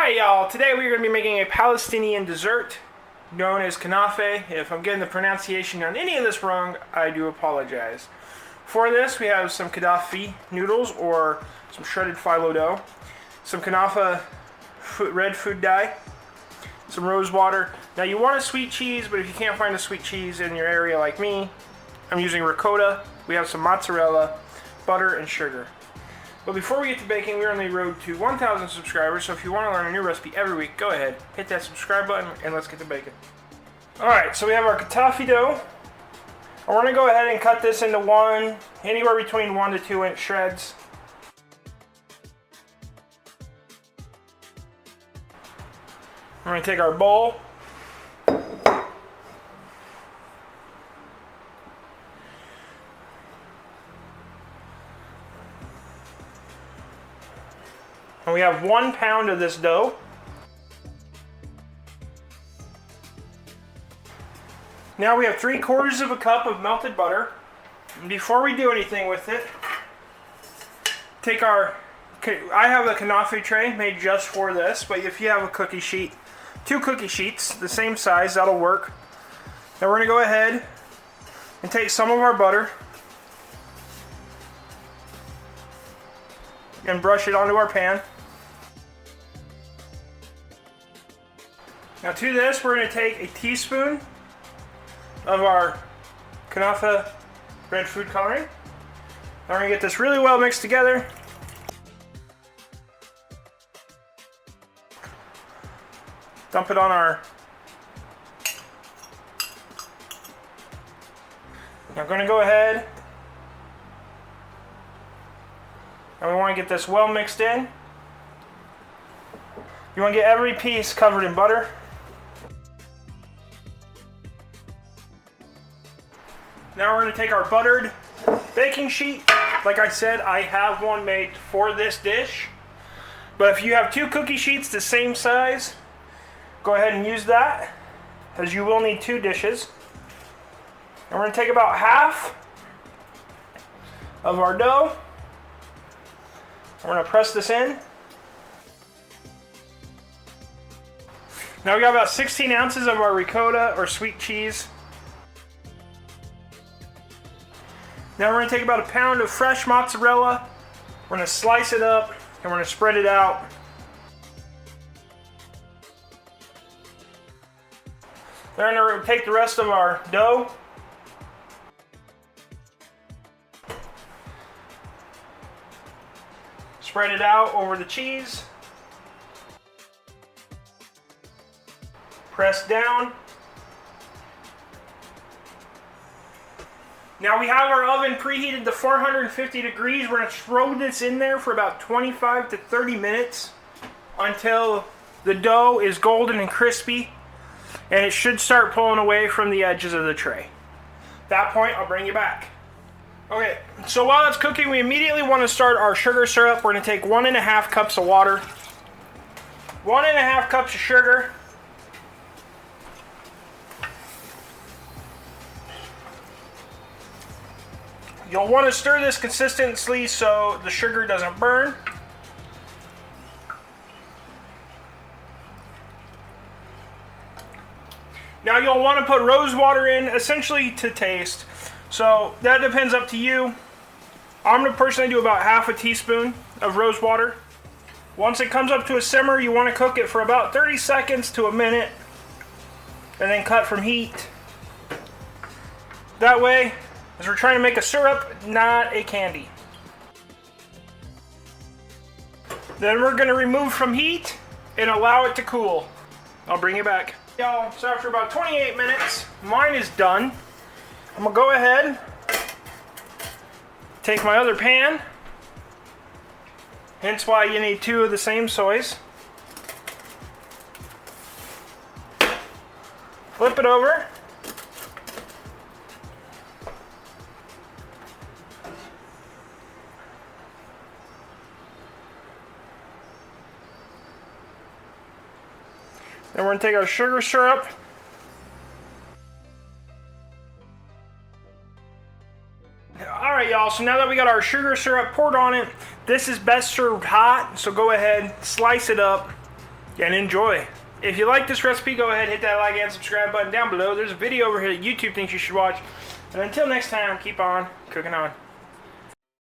Alright y'all, today we're going to be making a Palestinian dessert known as Knafeh. If I'm getting the pronunciation on any of this wrong, I do apologize. For this we have some Knafeh noodles or some shredded phyllo dough, some Knafeh red food dye, some rose water. Now you want a sweet cheese, but if you can't find a sweet cheese in your area like me, I'm using ricotta. We have some mozzarella, butter, and sugar. But before we get to baking, we're on the road to 1,000 subscribers, so if you want to learn a new recipe every week, go ahead, hit that subscribe button, and let's get to baking. Alright, so we have our Knafeh dough. And we're going to go ahead and cut this into anywhere between 1 to 2 inch shreds. We're going to take our bowl. And we have 1 pound of this dough. Now we have 3/4 of a cup of melted butter. And before we do anything with it, I have a Knafeh tray made just for this, but if you have a cookie sheet, 2 cookie sheets, the same size, that'll work. Now we're gonna go ahead and take some of our butter and brush it onto our pan. Now to this, we're going to take a teaspoon of our Knafeh red food coloring. Now we're going to get this really well mixed together. Dump it on our... Now I'm going to go ahead and we want to get this well mixed in. You want to get every piece covered in butter. Now we're going to take our buttered baking sheet. Like I said, I have one made for this dish. But if you have 2 cookie sheets the same size, go ahead and use that, as you will need 2 dishes. And we're going to take about half of our dough. We're going to press this in. Now we got about 16 ounces of our ricotta or sweet cheese. Now we're going to take about 1 pound of fresh mozzarella. We're going to slice it up and we're going to spread it out. Then we're going to take the rest of our dough. Spread it out over the cheese. Press down. Now we have our oven preheated to 450 degrees. We're going to throw this in there for about 25 to 30 minutes until the dough is golden and crispy, and it should start pulling away from the edges of the tray. At that point, I'll bring you back. Okay, so while that's cooking, we immediately want to start our sugar syrup. We're going to take 1.5 cups of water, 1.5 cups of sugar, you'll want to stir this consistently so the sugar doesn't burn. Now you'll want to put rose water in, essentially to taste. So that depends up to you. I'm going to personally do about half a teaspoon of rose water. Once it comes up to a simmer, you want to cook it for about 30 seconds to a minute. And then cut from heat. That way, as we're trying to make a syrup, not a candy. Then we're going to remove from heat and allow it to cool. I'll bring you back. Y'all, so after about 28 minutes, mine is done. I'm going to go ahead, take my other pan, hence why you need 2 of the same soys. Flip it over. Then we're going to take our sugar syrup. Alright y'all, so now that we got our sugar syrup poured on it, this is best served hot, so go ahead, slice it up, and enjoy. If you like this recipe, go ahead, hit that like and subscribe button down below. There's a video over here that YouTube thinks you should watch. And until next time, keep on cooking on.